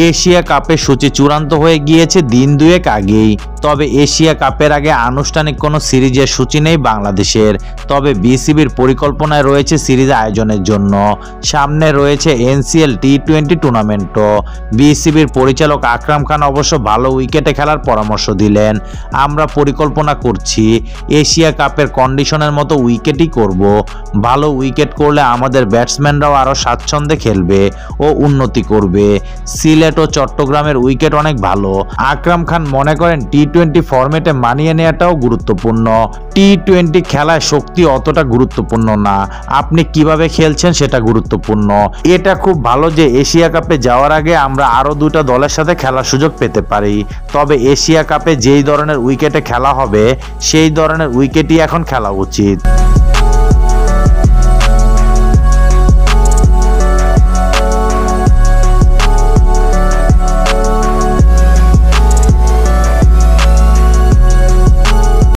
Asia কাপের সূচি চূড়ান্ত হয়ে গিয়েছে দিন দুয়েক আগেই। তবে এশিয়া কাপের আগে আনুষ্ঠানিক কোনো সিরিজের সূচি নেই বাংলাদেশের। তবে বিসিবির পরিকল্পনায় রয়েছে সিরিজ আয়োজনের জন্য। সামনে রয়েছে এনসিএল টি-20 টুর্নামেন্টও। বিসিবির পরিচালক আকরাম খান অবশ্য ভালো উইকেটে খেলার পরামর্শ দিলেন। আমরা পরিকল্পনা করছি এশিয়া কাপের কন্ডিশনের মতো উইকেটই করব। ভালো উইকেট করলে আমাদের ব্যাটসম্যানরাও আরও স্বাচ্ছন্দ্যে খেলবে ও উন্নতি করবে। সিলেট ও চট্টগ্রামের উইকেট অনেক ভালো। আকরাম খান মনে করেন টি-20 ফরম্যাটে মানিয়ে নেওয়াটাও গুরুত্বপূর্ণ। টি-20 খেলায় শক্তি অতটা গুরুত্বপূর্ণ না, আপনি কিভাবে খেলছেন সেটা গুরুত্বপূর্ণ। এটা খুব ভালো যে এশিয়া কাপে যাওয়ার আগে আমরা আরও দুটা দলের সাথে খেলার সুযোগ পেতে পারি। তবে এশিয়া কাপে যেই ধরনের উইকেটে খেলা হবে সেই ধরনের উইকেটই এখন খেলা উচিত।